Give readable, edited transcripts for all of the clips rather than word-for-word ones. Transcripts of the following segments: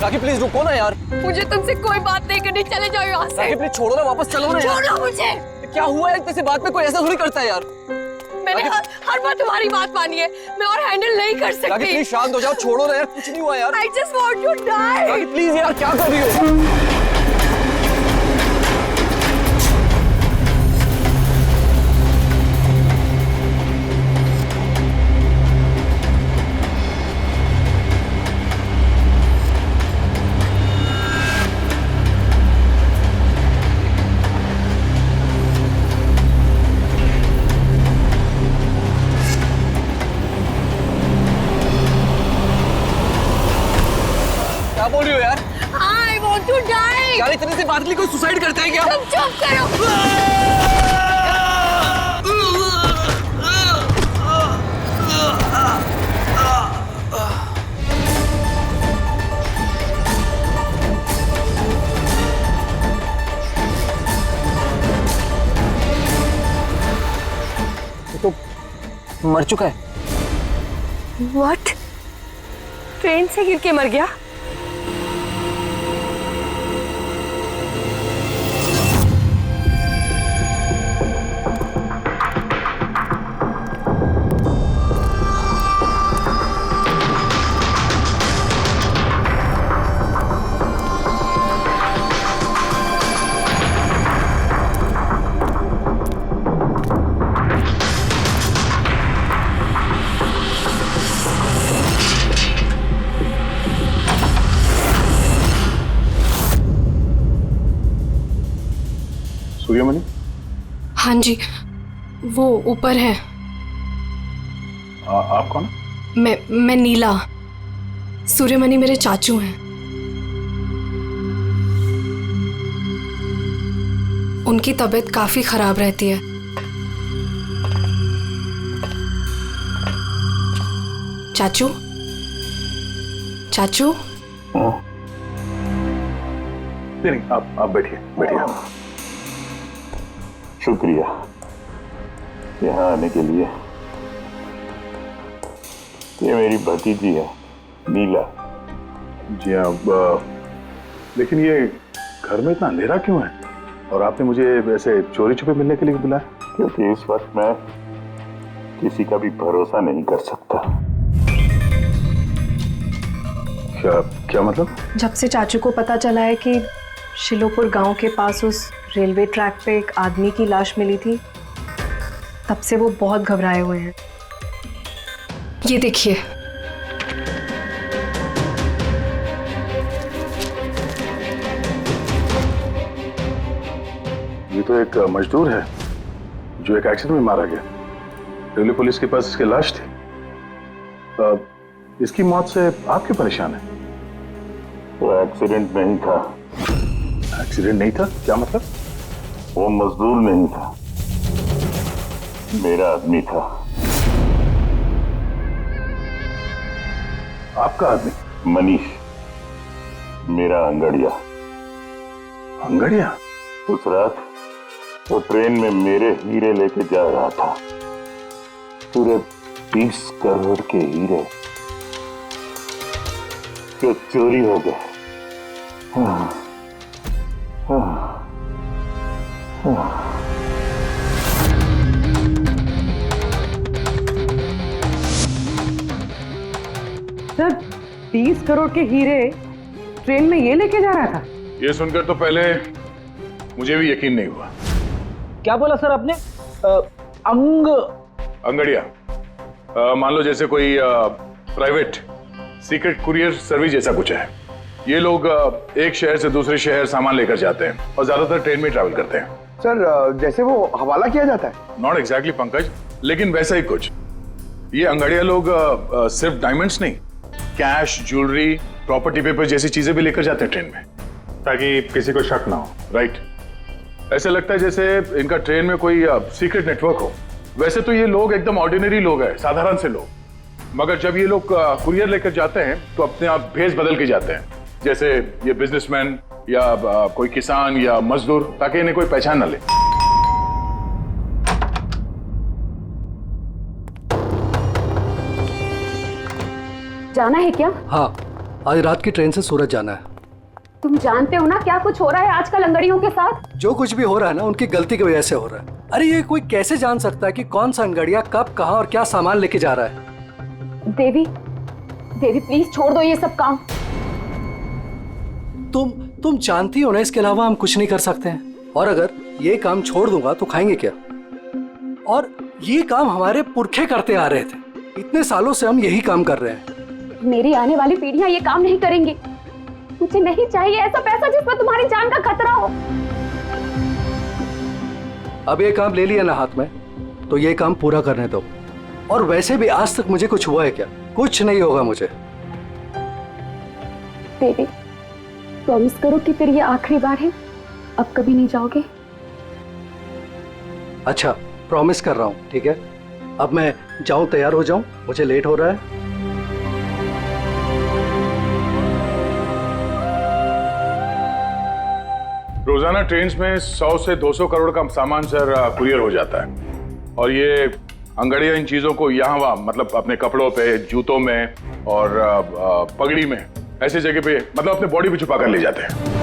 राखी please रुको ना यार। मुझे तुमसे कोई बात नहीं करनी, चले जाओ यहाँ से। राखी प्लीज छोड़ो ना, वापस चलो ना यार। छोड़ो मुझे। क्या हुआ है, किसी बात में कोई ऐसा थोड़ी करता है यार। मैंने हर बार तुम्हारी बात मानी है, मैं और हैंडल नहीं कर राखी सकती। प्लीज शांत हो जाओ, छोड़ो ना यार, कुछ नहीं हुआ यार। I just want to die। Rakhi please यार, क्या कर रही हो? क्या बोल रही हो यार? I want to die। यार इतने से बात के लिए कोई सुसाइड करता है क्या? तुम चुप करो। ये तो मर चुका है। What? ट्रेन से गिर के मर गया? सूर्यमणि? हाँ जी, वो ऊपर है। आप कौन? मैं नीला। सूर्यमणि मेरे चाचू हैं। उनकी तबीयत काफी खराब रहती है। चाचू, चाचू। नहीं, आप बैठिए बैठिए। शुक्रिया यहाँ आने के लिए। ये मेरी भतीजी है नीला। जी हाँ, लेकिन ये घर में इतना अंधेरा क्यों है? और आपने मुझे वैसे चोरी छुपे मिलने के लिए बुलाया? क्योंकि इस वक्त मैं किसी का भी भरोसा नहीं कर सकता। क्या क्या मतलब? जब से चाचू को पता चला है कि शिलोपुर गांव के पास उस रेलवे ट्रैक पे एक आदमी की लाश मिली थी, तब से वो बहुत घबराए हुए हैं। ये देखिए, ये तो एक मजदूर है जो एक एक्सीडेंट में मारा गया। रेलवे पुलिस के पास इसकी लाश थी। इसकी मौत से आप क्यों परेशान हैं? वो एक्सीडेंट नहीं था। एक्सीडेंट नहीं था? क्या मतलब? वो मजदूर नहीं था, मेरा आदमी था। आपका आदमी? मनीष, मेरा अंगड़िया। अंगड़िया? उस रात वो ट्रेन में मेरे हीरे लेके जा रहा था। पूरे 20 करोड़ के हीरे जो चोरी हो गए। सर, 20 करोड़ के हीरे ट्रेन में ये लेके जा रहा था? ये सुनकर तो पहले मुझे भी यकीन नहीं हुआ। क्या बोला सर आपने? अंगड़िया, मान लो जैसे कोई प्राइवेट सीक्रेट कुरियर सर्विस जैसा कुछ है। ये लोग एक शहर से दूसरे शहर सामान लेकर जाते हैं और ज्यादातर ट्रेन में ट्रैवल करते हैं। सर, जैसे वो हवाला किया जाता है? नॉट एग्जैक्टली पंकज, लेकिन वैसा ही कुछ। ये अंगड़िया लोग सिर्फ डायमंड्स नहीं, कैश, ज्वेलरी, प्रॉपर्टी पेपर जैसी चीजें भी लेकर जाते हैं ट्रेन में, ताकि किसी को शक ना हो। राइट? ऐसा लगता है जैसे इनका ट्रेन में कोई सीक्रेट नेटवर्क हो। वैसे तो ये लोग एकदम ऑर्डिनरी लोग हैं, साधारण से लोग, मगर जब ये लोग कुरियर लेकर जाते हैं तो अपने आप भेस बदल के जाते हैं, जैसे ये बिजनेसमैन या कोई किसान या मजदूर, ताकि इन्हें कोई पहचान ना ले। जाना है क्या? हाँ, आज रात की ट्रेन से सूरत जाना है। तुम जानते हो ना क्या कुछ हो रहा है आजकल अंगड़ियों के साथ? जो कुछ भी हो रहा है ना उनकी गलती की वजह से हो रहा है। अरे ये कोई कैसे जान सकता है कि कौन सा अंगड़िया कब कहाँ और क्या सामान लेके जा रहा है? देवी, देवी प्लीज छोड़ दो ये सब काम। तुम जानती हो ना, इसके अलावा हम कुछ नहीं कर सकते हैं। और अगर ये काम छोड़ दूंगा तो खाएंगे क्या? और ये काम हमारे पुरखे करते आ रहे थे, इतने सालों से हम यही काम कर रहे हैं। मेरी आने वाली पीढ़ियां ये काम नहीं करेंगी। मुझे नहीं चाहिए ऐसा पैसा जिसमें तुम्हारी जान का खतरा हो। अब ये काम ले लिया ना हाथ में, तो ये काम पूरा करने दो। और वैसे भी आज तक मुझे कुछ हुआ है क्या? कुछ नहीं होगा मुझे। देवी प्रॉमिस करो कि फिर ये आखिरी बार है, अब कभी नहीं जाओगे। अच्छा प्रॉमिस कर रहा हूँ, ठीक है? अब मैं जाऊं, तैयार हो जाऊं, मुझे लेट हो रहा है। रोजाना ट्रेन में 100 से 200 करोड़ का सामान सर कुरियर हो जाता है। और ये अंगड़िया इन चीजों को यहाँ वहाँ, मतलब अपने कपड़ों पे, जूतों में और पगड़ी में, ऐसी जगह पे, मतलब अपने बॉडी पे छुपा कर ले जाते हैं।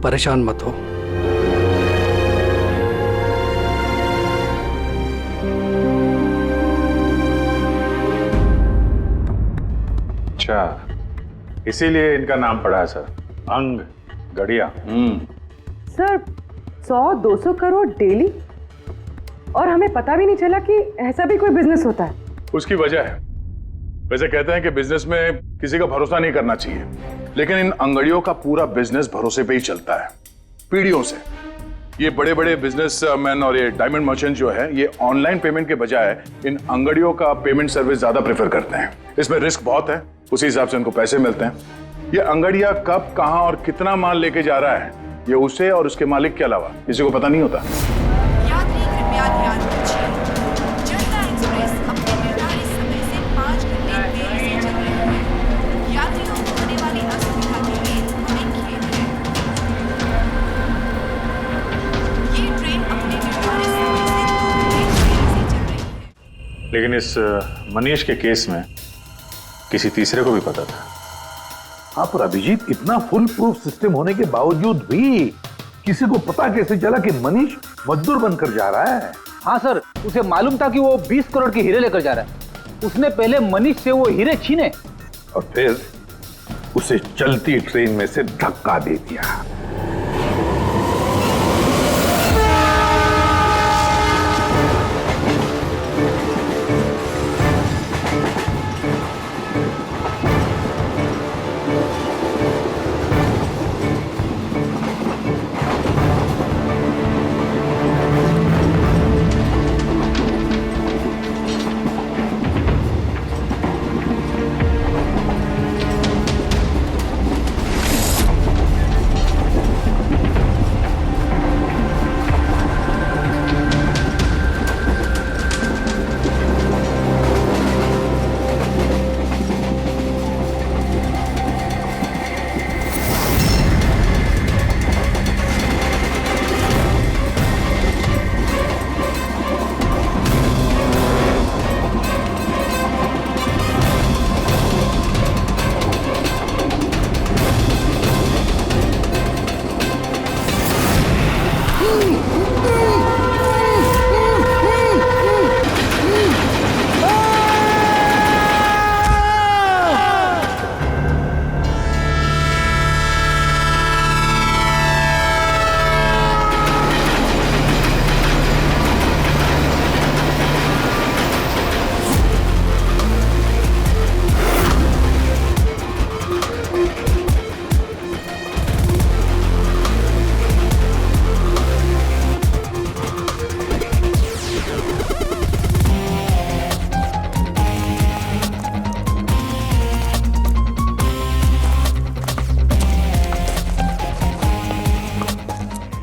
परेशान मत हो। अच्छा, इसीलिए इनका नाम पड़ा है सर, अंग गड़िया। सर 100-200 करोड़ डेली, और हमें पता भी नहीं चला कि ऐसा भी कोई बिजनेस होता है। उसकी वजह है, वैसे कहते हैं कि बिजनेस में किसी का भरोसा नहीं करना चाहिए, लेकिन इन अंगड़ियों का पूरा बिजनेस भरोसे पे ही चलता है, पीढ़ियों से। ये बड़े बड़े बिजनेसमैन और ये डायमंड मर्चेंट जो है, ये ऑनलाइन पेमेंट के बजाय इन अंगड़ियों का पेमेंट सर्विस ज्यादा प्रेफर करते हैं। इसमें रिस्क बहुत है, उसी हिसाब से उनको पैसे मिलते हैं। ये अंगड़िया कब, कहां और कितना माल लेके जा रहा है, ये उसे और उसके मालिक के अलावा किसी को पता नहीं होता। यात्री कृपया ध्यान दीजिए, जनता एक्सप्रेस अपने निर्धारित समय से 5 घंटे देरी से चल रही है। यात्रियों को होने वाली असुविधा के लिए हमें खेद है। ये ट्रेन अपने निर्धारित समय से 2 घंटे देरी से चल रही है। लेकिन इस मनीष के केस में किसी तीसरे को भी पता था। हाँ पर अभिजीत, इतना फुल प्रूफ सिस्टम होने के बावजूद भी किसी को पता कैसे चला कि मनीष मजदूर बनकर जा रहा है? हाँ सर, उसे मालूम था कि वो 20 करोड़ के हीरे लेकर जा रहा है। उसने पहले मनीष से वो हीरे छीने और फिर उसे चलती ट्रेन में से धक्का दे दिया।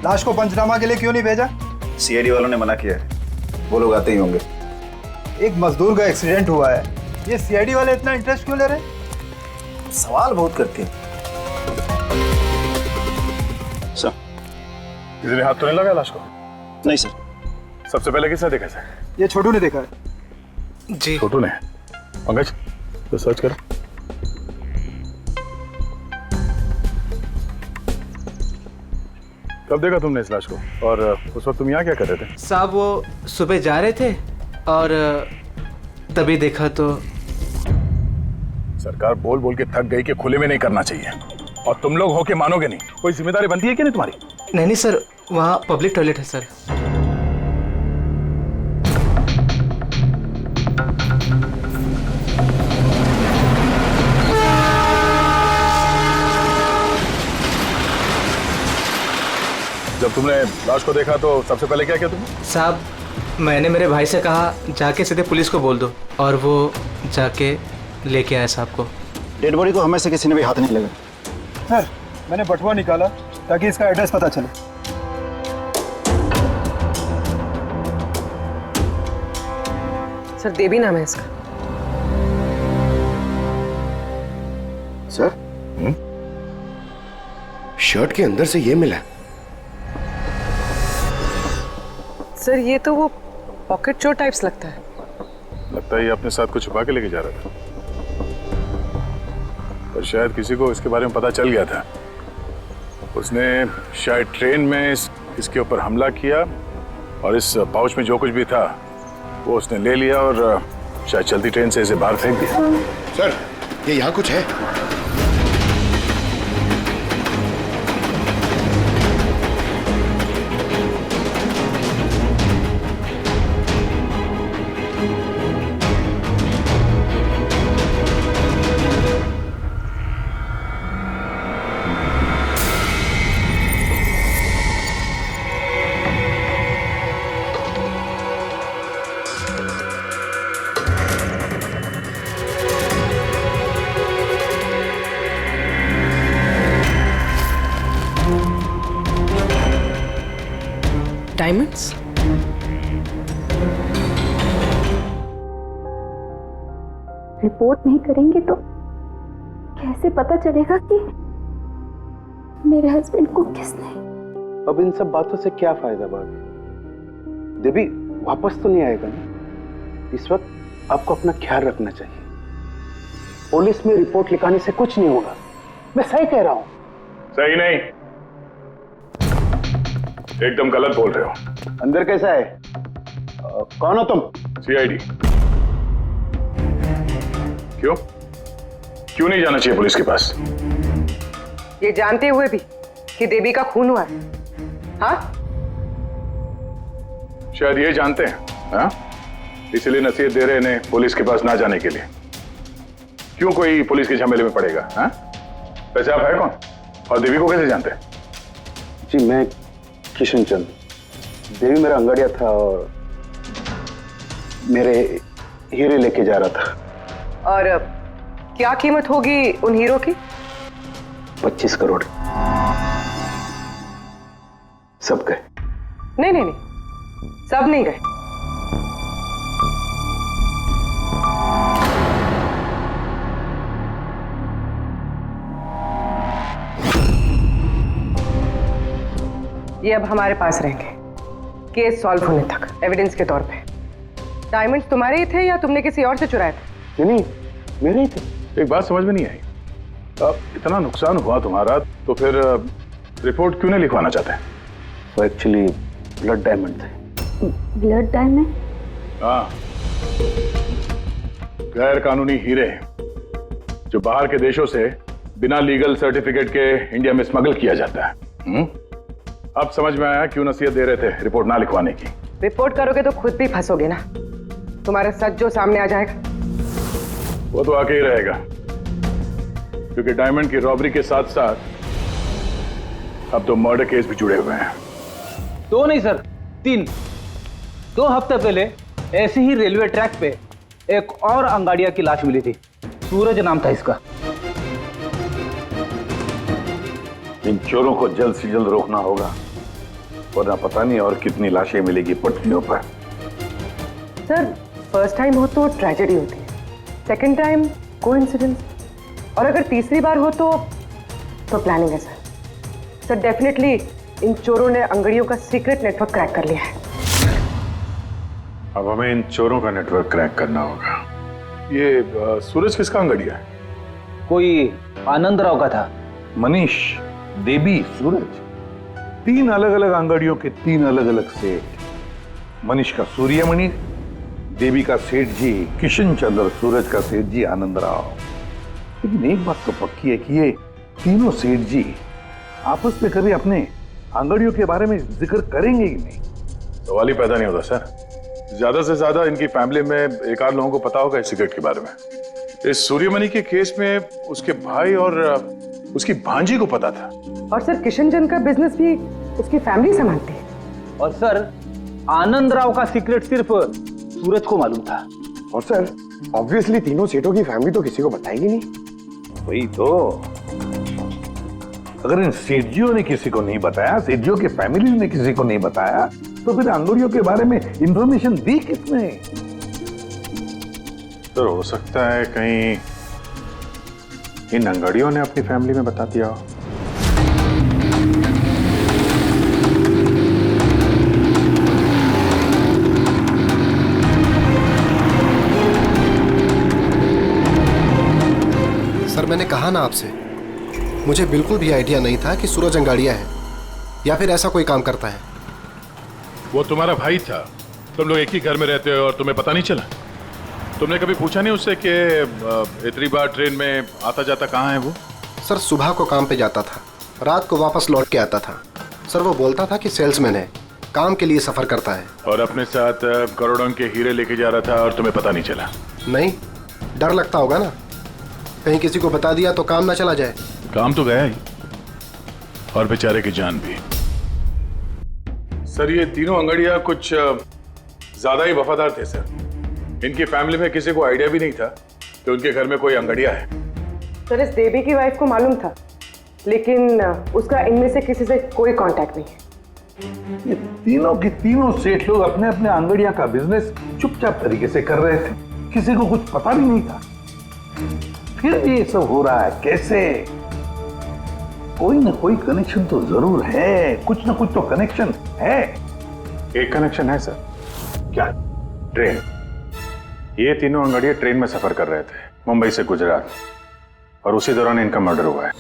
लाश को पंचनामा के लिए क्यों नहीं भेजा? सीआईडी वालों ने मना किया है, वो लोग आते ही होंगे। एक मजदूर का एक्सीडेंट हुआ है, ये सीआईडी वाले इतना इंटरेस्ट क्यों ले रहे हैं? सवाल बहुत करते हैं। सर, किसी ने हाथ तो नहीं लगाया लाश को? नहीं सर। सबसे पहले किसने देखा सर? ये छोटू ने देखा है। जी छोटू ने। पंकज, तो सर्च करो। कब देखा तुमने इस लाश को? और उस वक्त तुम यहाँ क्या कर रहे थे? साहब वो सुबह जा रहे थे और तभी देखा तो। सरकार बोल बोल के थक गई कि खुले में नहीं करना चाहिए, और तुम लोग हो के मानोगे नहीं। कोई जिम्मेदारी बनती है कि नहीं तुम्हारी? नहीं सर, वहाँ पब्लिक टॉयलेट है सर। जब तुमने लाश को देखा तो सबसे पहले क्या किया तुमने? साहब मैंने मेरे भाई से कहा जाके सीधे पुलिस को बोल दो, और वो जाके लेके आया साहब को। डेड बॉडी को हमें से किसी ने भी हाथ नहीं लगा। सर, मैंने बटुआ निकाला ताकि इसका एड्रेस पता चले। सर देवी नाम है इसका। सर, शर्ट के अंदर से ये मिला। सर ये तो वो पॉकेट चोर टाइप्स लगता है। लगता है ये अपने साथ कुछ छुपा के लेके जा रहा था, पर शायद किसी को इसके बारे में पता चल गया था। उसने शायद ट्रेन में इसके ऊपर हमला किया, और इस पाउच में जो कुछ भी था वो उसने ले लिया और शायद चलती ट्रेन से इसे बाहर फेंक दिया। सर, ये यहाँ कुछ है। डायमंड्स? रिपोर्ट नहीं करेंगे तो कैसे पता चलेगा कि मेरे हस्बैंड को किसने? अब इन सब बातों से क्या फायदा भाभी? देवी वापस तो नहीं आएगा ना? इस वक्त आपको अपना ख्याल रखना चाहिए। पुलिस में रिपोर्ट लिखाने से कुछ नहीं होगा। मैं सही कह रहा हूँ। सही नहीं, एकदम गलत बोल रहे हो। अंदर कैसा है? कौन हो तुम? सीआईडी। क्यों क्यों नहीं जाना चाहिए पुलिस के पास? ये जानते हुए भी कि देवी का खून हुआ है? हाँ, शायद ये जानते हैं, हाँ? इसलिए नसीहत दे रहे हैं इन्हें पुलिस के पास ना जाने के लिए। क्यों कोई पुलिस के झमेले में पड़ेगा? हाँ? वैसे आप है कौन, और देवी को कैसे जानते हैं? जी मैं किशन चंद। देवी मेरा अंगड़िया था और मेरे हीरे लेके जा रहा था। और क्या कीमत होगी उन हीरो की? 25 करोड़। सब गए? नहीं नहीं नहीं, सब नहीं गए। ये अब हमारे पास रहेंगे केस सॉल्व होने तक, एविडेंस के तौर पे। डायमंड्स तुम्हारे ही थे या तुमने किसी और से चुराए थे? नहीं, मेरे ही थे। एक बात समझ में नहीं आई, अब इतना नुकसान हुआ तुम्हारा तो फिर रिपोर्ट क्यों नहीं लिखवाना चाहते? वो एक्चुअली ब्लड डायमंड थे। Blood diamond? हाँ, गैर कानूनी हीरे जो बाहर के देशों से बिना लीगल सर्टिफिकेट के इंडिया में स्मगल किया जाता है। अब समझ में आया क्यों नसीहत दे रहे थे रिपोर्ट ना लिखवाने की। रिपोर्ट करोगे तो खुद भी फंसोगे ना, तुम्हारा सच जो सामने आ जाएगा। वो तो आके ही रहेगा, क्योंकि डायमंड की रॉबरी के साथ साथ अब तो मर्डर केस भी जुड़े हुए हैं। 2 नहीं सर, 3। 2 हफ्ते पहले ऐसे ही रेलवे ट्रैक पे एक और अंगाड़िया की लाश मिली थी। सूरज नाम था इसका। इन चोरों को जल्द से जल्द रोकना होगा, वरना पता नहीं और कितनी लाशें मिलेगी पटरियों पर। सर फर्स्ट टाइम हो तो ट्रेजेडी होती है, सेकंड टाइम कोइंसिडेंस, और अगर तीसरी बार हो तो प्लानिंग है सर। सर डेफिनेटली इन चोरों ने अंगड़ियों का सीक्रेट नेटवर्क क्रैक कर लिया है। अब हमें इन चोरों का नेटवर्क क्रैक करना होगा। ये सूरज किसका अंगड़िया है? कोई आनंद राव का था। मनीष, देवी, सूरज, 3 अलग अलग अंगड़ियों के 3 अलग अलग सेठ। मनीष का सूर्यमणि, देवी का सेठ जी किशन चंद्र, सूरज का सेठ जी आनंद राव। लेकिन एक बात तो पक्की है कि ये तीनों सेठ जी आपस में कभी अपने अंगड़ियों के बारे में जिक्र करेंगे ही नहीं। सवाल ही पैदा नहीं होता सर। ज्यादा से ज्यादा इनकी फैमिली में एक आध लोगों को पता होगा इस सिगरेट के बारे में। इस सूर्यमणि के केस में उसके भाई और उसकी भांजी को पता था। और सर किशन चंद का बिजनेस भी उसकी फैमिली संभालती है। और सर आनंद राव का सीक्रेट सिर्फ सूरज को मालूम था। और सर ऑब्वियसली तीनों सेठों की फैमिली तो किसी को बताएगी नहीं। वही तो, अगर इन सेठियों ने किसी को नहीं बताया, सेठियों की फैमिली ने किसी को नहीं बताया, तो फिर अंगड़ियों के बारे में इंफॉर्मेशन दी किसने? तो हो सकता है कहीं इन अंगड़ियों ने अपनी फैमिली में बता दिया हो। सर मैंने कहा ना आपसे, मुझे बिल्कुल भी आइडिया नहीं था कि सूरज अंगाड़िया है या फिर ऐसा कोई काम करता है। वो तुम्हारा भाई था, तुम लोग एक ही घर में रहते हो और तुम्हें पता नहीं चला? तुमने कभी पूछा नहीं उससे कि इतनी बार ट्रेन में आता जाता कहाँ है वो? सर सुबह को काम पे जाता था, रात को वापस लौट के आता था। सर वो बोलता था कि सेल्समैन है, काम के लिए सफर करता है। और अपने साथ करोड़ों के हीरे लेके जा रहा था और तुम्हें पता नहीं चला? नहीं, डर लगता होगा ना, कहीं किसी को बता दिया तो काम ना चला जाए। काम तो गया ही, और बेचारे की जान भी। सर ये तीनों अंगड़िया कुछ ज्यादा ही वफादार थे सर। इनकी फैमिली में किसी को आइडिया भी नहीं था कि उनके घर में कोई अंगड़िया है। सर इस देवी की वाइफ को मालूम था, लेकिन उसका इनमें से किसी से कोई कांटेक्ट नहीं है। ये तीनों के तीनों सेठ लोग अपने अपने अंगड़िया का बिजनेस चुपचाप तरीके से कर रहे थे, किसी को कुछ पता भी नहीं था। फिर ये सब हो रहा है कैसे? कोई ना कोई कनेक्शन तो जरूर है, कुछ ना कुछ तो कनेक्शन है। एक कनेक्शन है सर। क्या? ट्रेन। ये तीनों अंगड़िया ट्रेन में सफर कर रहे थे मुंबई से गुजरात, और उसी दौरान इनका मर्डर हुआ है।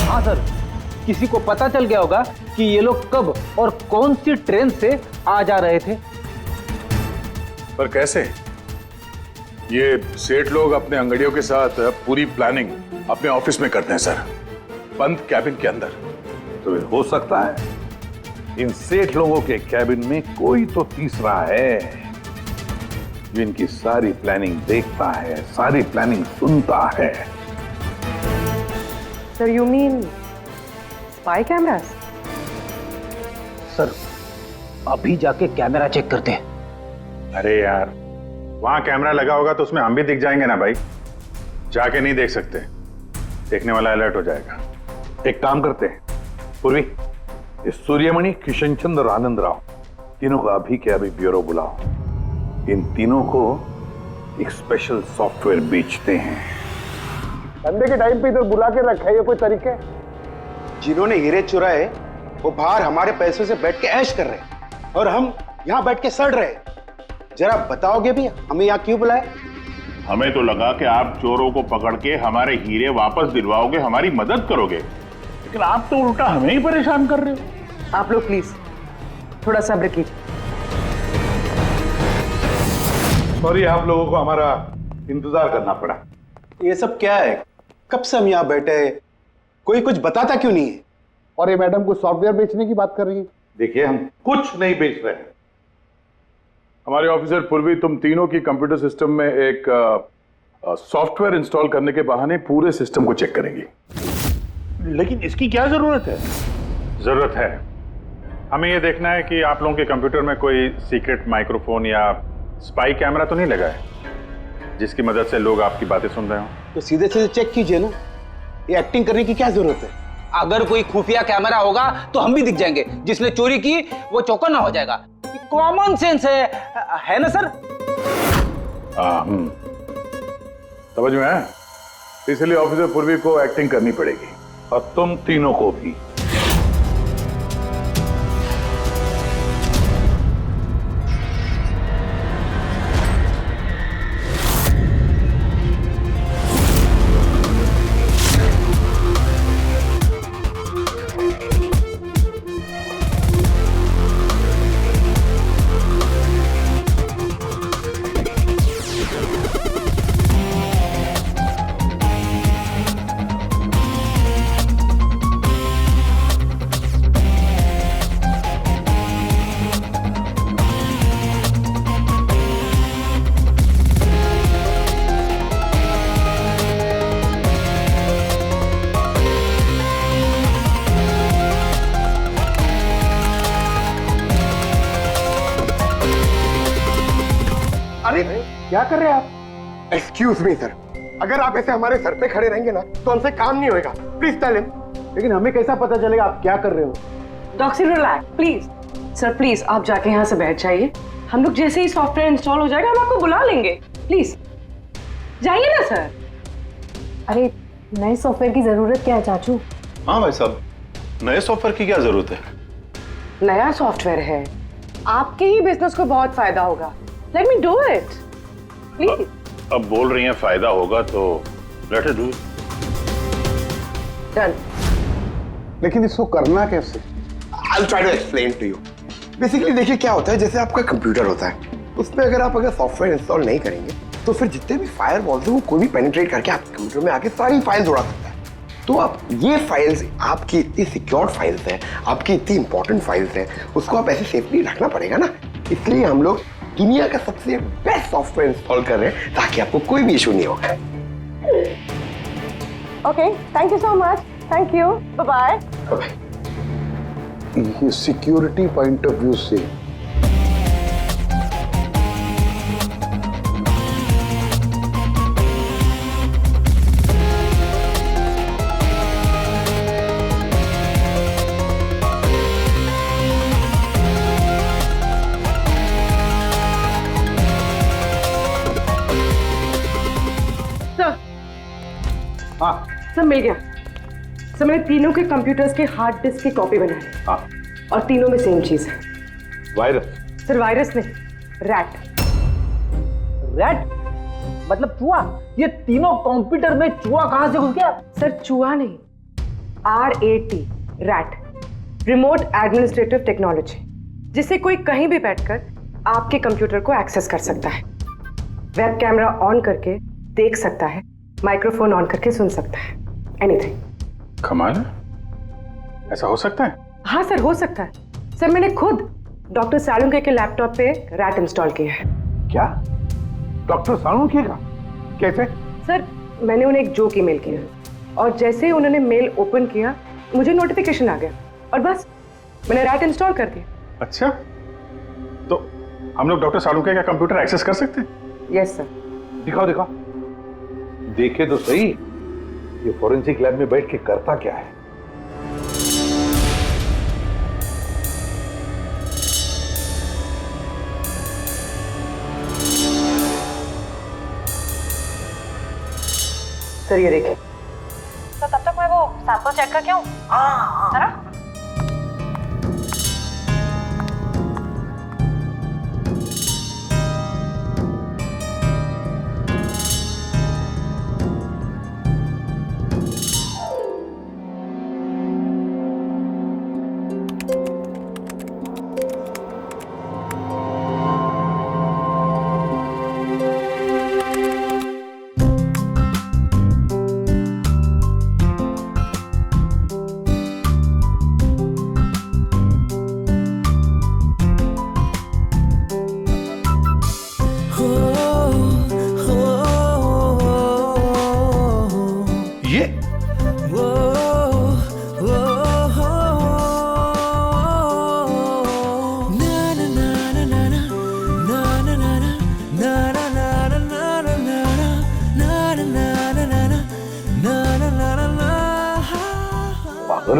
हाँ सर, किसी को पता चल गया होगा कि ये लोग कब और कौन सी ट्रेन से आ जा रहे थे। पर कैसे? ये सेठ लोग अपने अंगड़ियों के साथ पूरी प्लानिंग अपने ऑफिस में करते हैं सर, बंद कैबिन के अंदर। तो हो सकता है इन सेठ लोगों के कैबिन में कोई तो तीसरा है जो इनकी सारी प्लानिंग देखता है, सारी प्लानिंग सुनता है। Sir you mean spy cameras? Sir अभी जाके कैमरा चेक करते हैं। अरे यार वहां कैमरा लगा होगा तो उसमें हम भी दिख जाएंगे ना भाई। जाके नहीं देख सकते, देखने वाला अलर्ट हो जाएगा। एक काम करते हैं पूर्वी, इस सूर्यमणि, किशन चंद्र और आनंद राव तीनों को अभी के अभी ब्यूरो बुलाओ। इन तीनों को एक स्पेशल सॉफ्टवेयर बेचते हैं। धंधे के टाइम पे इधर बुला के रखा है, ये कोई तरीका है? जिन्होंने हीरे चुराए वो बाहर हमारे पैसों से बैठ के ऐश कर रहे हैं और हम यहाँ बैठ के सड़ रहे हैं। जरा बताओगे भी हमें यहाँ क्यों बुलाए? हमें तो लगा कि आप चोरों को पकड़ के हमारे हीरे वापस दिलवाओगे, हमारी मदद करोगे, लेकिन आप तो उल्टा हमें ही परेशान कर रहे हो। आप लोग प्लीज थोड़ा सब्र कीजिए। सॉरी आप लोगों को हमारा इंतजार करना पड़ा। ये सब क्या है? कब से हम यहाँ बैठे हैं, कोई कुछ बताता क्यों नहीं है? और ये मैडम को सॉफ्टवेयर बेचने की बात कर रही है। देखिए हम कुछ नहीं बेच रहे हैं। हमारे ऑफिसर पूर्वी तुम तीनों की कंप्यूटर सिस्टम में एक सॉफ्टवेयर इंस्टॉल करने के बहाने पूरे सिस्टम को चेक करेंगी। लेकिन इसकी क्या जरूरत है? जरूरत है, हमें यह देखना है कि आप लोगों के कंप्यूटर में कोई सीक्रेट माइक्रोफोन या स्पाई कैमरा तो नहीं लगा है जिसकी मदद से लोग आपकी बातें सुन रहे हो। तो सीधे सीधे चेक कीजिए ना, ये एक्टिंग करने की क्या जरूरत है? अगर कोई खुफिया कैमरा होगा तो हम भी दिख जाएंगे, जिसने चोरी की वो चौकन्ना हो जाएगा। कॉमन सेंस है ना सर? समझ में आया? इसलिए ऑफिसर पूर्वी को एक्टिंग करनी पड़ेगी और तुम तीनों को भी। अरे क्या कर रहे हैं आप? एक्सक्यूज मी सर, अगर आप ऐसे हमारे सर पे खड़े रहेंगे ना तो हमसे काम नहीं होएगा। Please tell him. लेकिन हमें कैसा पता चलेगा आप क्या कर रहे हो? Doctor relax please. Sir please आप जाके यहाँ से बैठ जाइए, हम लोग जैसे ही सॉफ्टवेयर इंस्टॉल हो जाएगा हम आपको बुला लेंगे। प्लीज जाइए ना सर। अरे नए सॉफ्टवेयर की जरूरत क्या है चाचू? हाँ भाई साहब, नए सॉफ्टवेयर की क्या जरूरत है? नया सॉफ्टवेयर है, आपके ही बिजनेस को बहुत फायदा होगा। Let me do it please. अब बोल रही हैं फायदा होगा तो let us do it. Done. लेकिन इसको करना कैसे? I'll try to explain to you. Basically देखिए क्या होता है, जैसे आपका कंप्यूटर होता है, उसमें अगर सॉफ्टवेयर इंस्टॉल नहीं करेंगे तो फिर जितने भी फायर वॉल्स हैं वो कोई भी पेनिट्रेट करके आपके कंप्यूटर में आके सारी फाइल्स उड़ा सकता है। तो आप ये फाइल्स, आपकी इतनी सिक्योर्ड फाइल्स हैं, आपकी इतनी इंपॉर्टेंट फाइल्स हैं, उसको आप ऐसे सेफली रखना पड़ेगा ना। इसलिए हम लोग दुनिया का सबसे बेस्ट सॉफ्टवेयर इंस्टॉल कर रहे हैं ताकि आपको कोई भी इशू नहीं होगा। Okay, thank you so much. Thank you, bye bye. ये सिक्योरिटी पॉइंट ऑफ व्यू से सब मिल गया सर। मैंने तीनों के कंप्यूटर्स के हार्ड डिस्क की कॉपी बनाई। हाँ। और तीनों में सेम चीज है। वायरस? सर वायरस नहीं, रैट। रैट मतलब चूहा? ये तीनों कंप्यूटर में चूहा कहां से घुस गया? सर चूहा नहीं, RAT, rat, remote administrative technology, जिससे कोई कहीं भी बैठकर आपके कंप्यूटर को एक्सेस कर सकता है। वेब कैमरा ऑन करके देख सकता है, माइक्रोफोन ऑन करके सुन सकता है, एनीथिंग। कमाल है, ऐसा हो सकता है? हाँ सर हो सकता है। सर मैंने खुद डॉक्टर सालुंके के लैपटॉप पे रैट इंस्टॉल किया है। क्या? डॉक्टर सालुंके का? कैसे? सर मैंने उन्हें एक जोक ईमेल किया और जैसे ही उन्होंने मेल ओपन किया मुझे नोटिफिकेशन आ गया और बस मैंने रैट इंस्टॉल कर दिया। अच्छा, तो हम लोग डॉक्टर सालुंके का कंप्यूटर एक्सेस कर सकते हैं? Yes sir. दिखाओ दिखाओ, देखे तो सही ये फॉरेंसिक लैब में बैठ के करता क्या है। सर ये देखिए। तो तब तक मैं वो सैंपल चेक करके आऊं? है ना?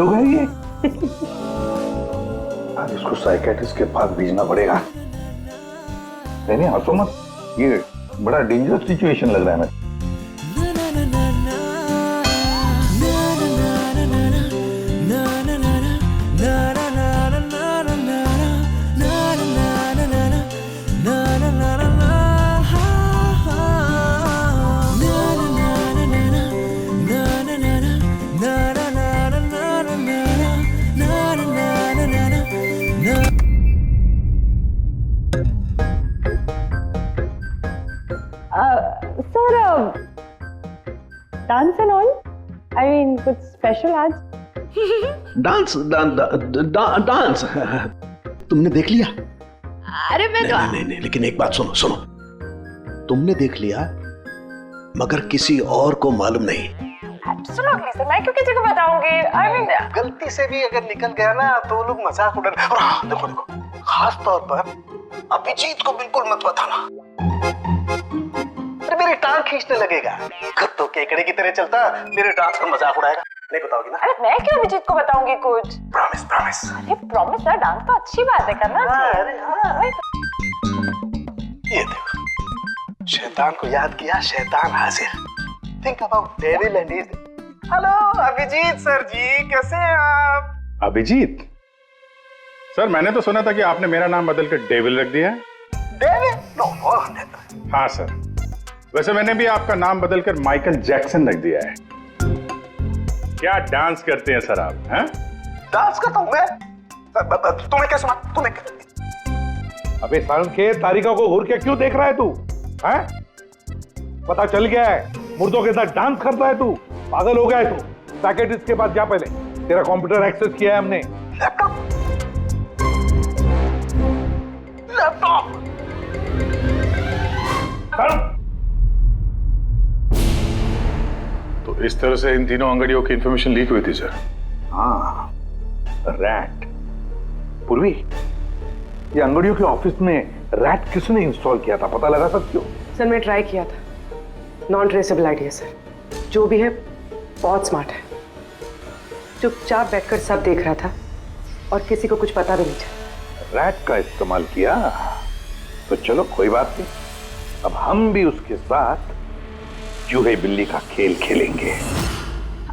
लोग हैं ये? आज इसको साइकेट्रिस्ट के पास भेजना पड़ेगा। नहीं हंसो मत, ये बड़ा डेंजरस सिचुएशन लग रहा है मुझे। Sir dance and all, I mean कुछ स्पेशल आज? डांस डांस तुमने देख लिया? अरे मैं तो नहीं, लेकिन एक बात सुनो सुनो, तुमने देख लिया मगर किसी और को मालूम नहीं। एब्सोल्युटली सर, मैं क्यों किसी को बताऊंगी? आई मीन गलती से भी अगर निकल गया ना तो वो लोग मजाक उड़ा। और हाँ, देखो देखो, खास तौर पर अभिजीत को बिल्कुल मत बताना, अरे मेरी टांग खींचने लगेगा। तो केकड़े की तरह चलता मेरे डांस पर मजाक उड़ाएगा। नहीं बताओगी ना? अरे मैं क्यों अभिजीत को बताऊंगी कुछ? Promise promise. अरे प्रॉमिस सर, डांस तो अच्छी बात है, करना चाहिए। ये देखो, शैतान को याद किया, शैतान हाजिर। Think about devil and his. Hello Abhijeet sir ji, कैसे हैं आप? अभिजीत सर, मैंने तो सुना था कि आपने मेरा नाम बदल कर डेविल रख दिया है। डेविल? नो। हाँ सर, वैसे मैंने भी आपका नाम बदलकर माइकल जैक्सन रख दिया है। क्या डांस करते हैं सर आप? हैं? डांस करता हूं मैं? तुम्हें क्या सुना? तुम्हें अबे सारण के तारिका को घूर के क्यों देख रहा है तू? हैं? पता चल गया है मुर्दों के साथ डांस करता है तू। पागल हो गया है तू। साइकियाट्रिस्ट के पास जा पहले, तेरा कंप्यूटर एक्सेस किया है हमने। लैपटॉप लैपटॉप तो इस तरह से इन तीनों अंगड़ियों की इंफॉर्मेशन लीक हुई थी सर। हाँ, रैट। पूर्वी, ये अंगड़ियों के ऑफिस में रैट किसने इंस्टॉल किया था, पता लगा सकते हो? सर मैं ट्राई किया था, नॉन ट्रेसेबल आइडिया सर। जो भी है बहुत स्मार्ट है, चुपचाप बैठकर सब देख रहा था और किसी को कुछ पता भी नहीं चला। रैट का इस्तेमाल किया तो चलो कोई बात नहीं, अब हम भी उसके साथ चूहे बिल्ली का खेल खेलेंगे।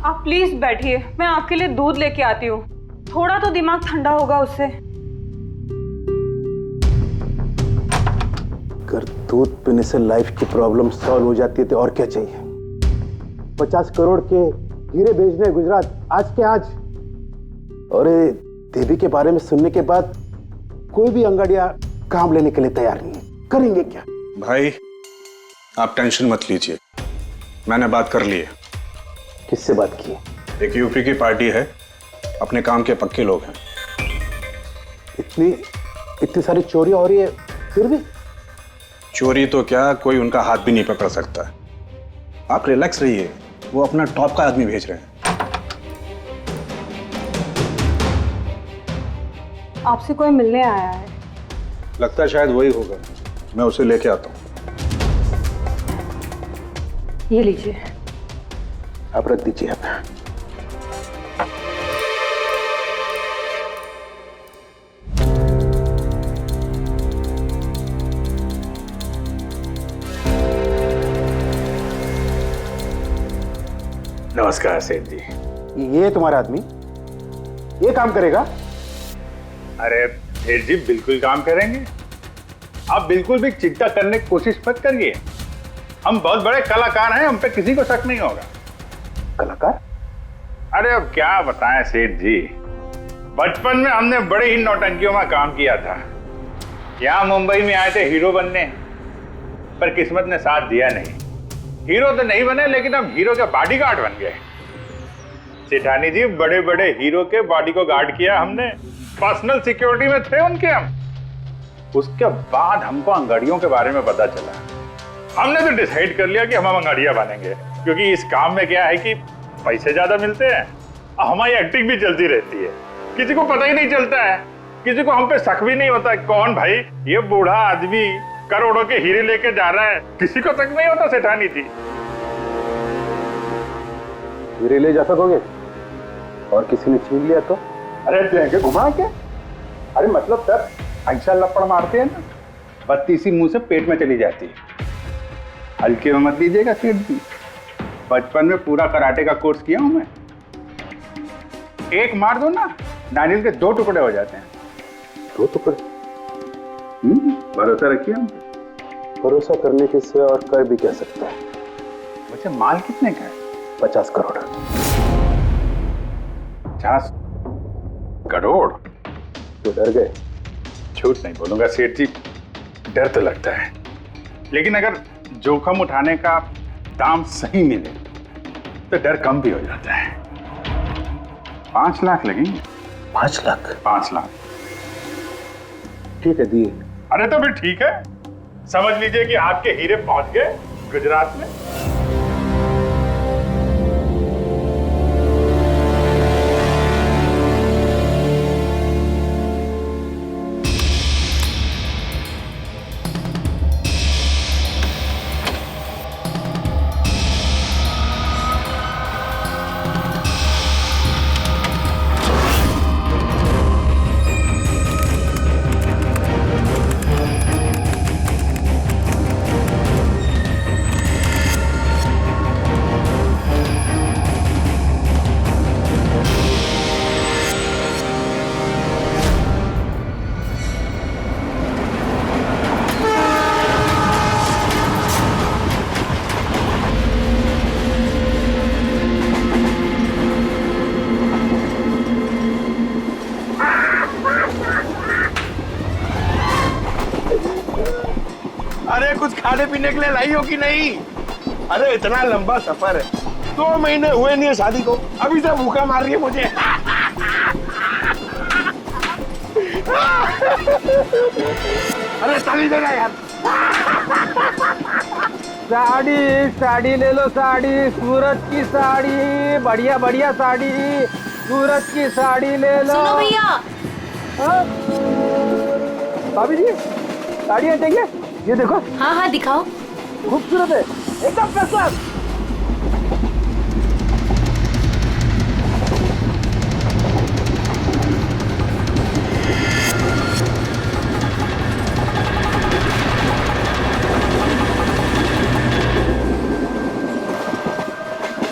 आप प्लीज बैठिए, मैं आपके लिए दूध लेके आती हूँ, थोड़ा तो दिमाग ठंडा होगा उससे। अगर दूध पीने से लाइफ की प्रॉब्लम सॉल्व हो जाती है तो और क्या चाहिए? 50 करोड़ के हीरे भेजने गुजरात आज के आज। और देवी के बारे में सुनने के बाद कोई भी अंगाड़िया काम लेने के लिए तैयार नहीं है। करेंगे क्या? भाई आप टेंशन मत लीजिए, मैंने बात कर ली है। किससे बात की? एक यूपी की पार्टी है, अपने काम के पक्के लोग हैं। इतनी सारी चोरियां हो रही है फिर भी? चोरी तो क्या, कोई उनका हाथ भी नहीं पकड़ सकता। आप रिलैक्स रहिए, वो अपना टॉप का आदमी भेज रहे हैं। आपसे कोई मिलने आया है? लगता है शायद वही होगा, मैं उसे लेके आता हूँ। ये लीजिए। आप रख दीजिए। आप नमस्कार सेठ जी। ये तुम्हारा आदमी ये काम करेगा? अरे सेठ जी बिल्कुल काम करेंगे, आप बिल्कुल भी चिंता करने की कोशिश मत करिए। हम बहुत बड़े कलाकार हैं, हम पे किसी को शक नहीं होगा। कलाकार? अरे अब क्या बताएं सेठ जी, बचपन में हमने बड़े ही नौटंकियों में काम किया था। यहाँ मुंबई में आए थे हीरो बनने, पर किस्मत ने साथ दिया नहीं। हीरो तो नहीं बने, लेकिन हम हीरो के बॉडीगार्ड बन गए। सेठानी जी, बड़े बड़े हीरो के बॉडी को गार्ड किया हमने, पर्सनल सिक्योरिटी में थे उनके हम। उसके बाद हमको अंगड़ियों के बारे में पता चला, हमने तो डिसाइड कर लिया कि हम अंगड़िया बनेंगे, क्योंकि इस काम में क्या है कि पैसे ज्यादा मिलते हैं और हमारी एक्टिंग भी चलती रहती है। किसी को पता ही नहीं चलता है, किसी को हम पे शक भी नहीं होता कौन भाई ये बूढ़ा आदमी करोड़ों के हीरे लेके जा रहा है, किसी को शक नहीं होता सेठानी जी। हीरे ले जा सकोगे? और किसी ने छीन लिया तो? अरे लेके घुमा के, अरे मतलब सर ऐसा लपड़ मारते हैं ना, बत्तीसी मुंह से पेट में चली जाती है। हल्के में मत लीजिएगा सेठ जी, बचपन में पूरा कराटे का कोर्स किया हूं मैं। एक मार दो ना, नारियल के 2 टुकड़े हो जाते हैं। 2 टुकड़े? भरोसा रखिए हम। भरोसा करने के सिवा और कर भी कह सकता है। वैसे माल कितने का है? 50 करोड़। 50 करोड़? तो डर गए? झूठ नहीं बोलूंगा सेठ जी, डर तो लगता है, लेकिन अगर जोखिम उठाने का दाम सही मिले तो डर कम भी हो जाता है। 5 लाख लगेंगे। 5 लाख? 5 लाख। ठीक है, दिए। अरे तो फिर ठीक है, समझ लीजिए कि आपके हीरे पहुंच गए गुजरात में। अरे कुछ खाने पीने के लिए लाई हो कि नहीं? अरे इतना लंबा सफर है, 2 महीने हुए नहीं है शादी को, अभी से भूखा मार रही है मुझे। अरे साड़ी देना यार। साड़ी ले लो, साड़ी, सूरज की साड़ी, बढ़िया बढ़िया साड़ी, सूरज की साड़ी ले लो। सुनो भैया। हाँ? भाभी जी साड़ियाँ चाहिए? ये देखो। हाँ हाँ दिखाओ। खूबसूरत है, एकदम फर्स्ट क्लास।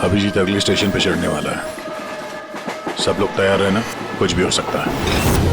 अभिजीत अगले स्टेशन पे चढ़ने वाला है, सब लोग तैयार रहना, कुछ भी हो सकता है।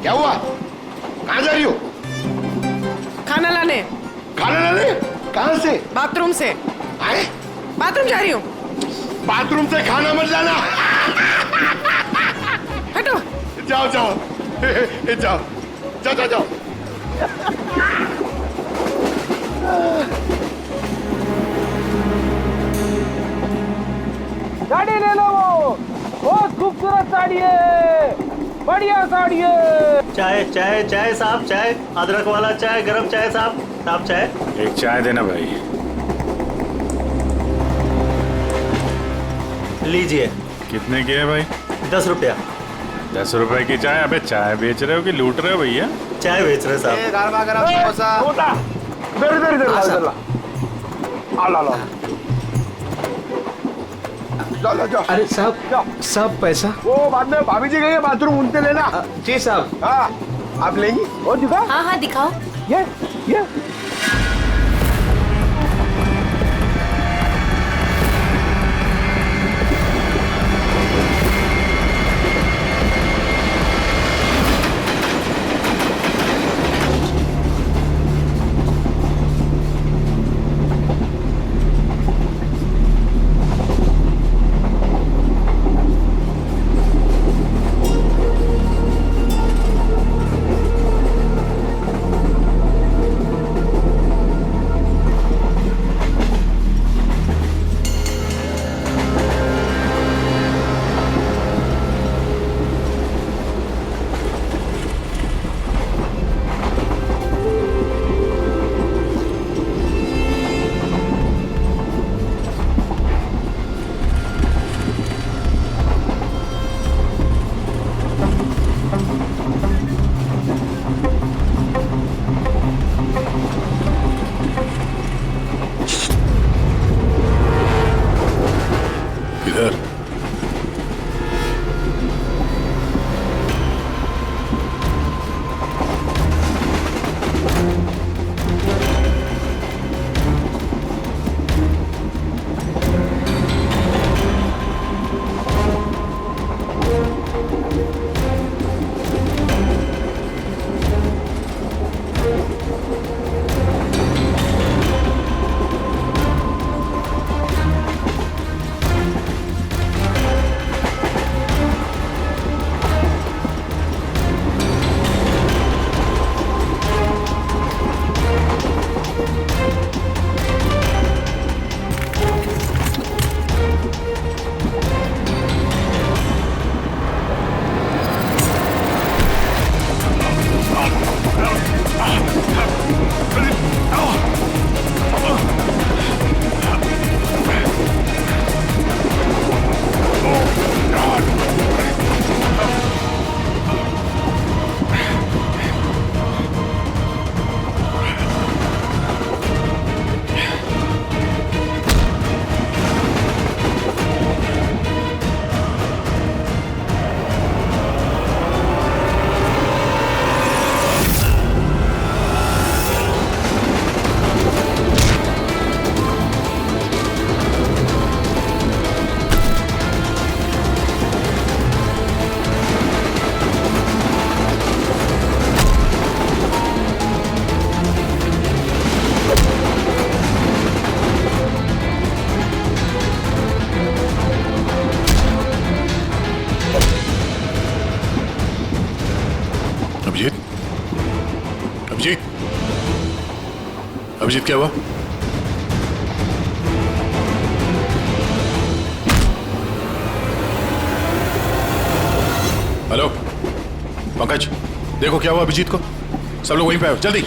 क्या हुआ? कहाँ जा रही हो? खाना लाने। खाना लाने? कहाँ से? बाथरूम से। आए? बाथरूम जा रही हूँ। बाथरूम से खाना मत लाना। हटो। जाओ जाओ जाओ जाओ जाओ जाओ। साड़ी ले लो, वो बहुत खूबसूरत साड़ी है, बढ़िया साड़ी है। चाय चाय चाय साहब, चाय, अदरक वाला चाय, गरम चाय साहब। साहब चाय। एक चाय देना भाई। लीजिए। कितने की है भाई? 10 रुपया। 10 रुपए की चाय? अबे चाय बेच रहे हो कि लूट रहे हो भैया? चाय बेच रहे साहब। गरमा गरम समोसा। इधर इधर इधर ला, इधर ला। जाओ। अरे साहब साहब पैसा वो बाद में भाभी जी गई बाथरूम उनसे लेना। जी साहब। हाँ आप लेंगी और दिखा। हाँ हाँ दिखाओ। ये इधर अभिजीत क्या हुआ? हेलो पंकज, देखो क्या हुआ अभिजीत को। सब लोग वहीं पे आओ जल्दी।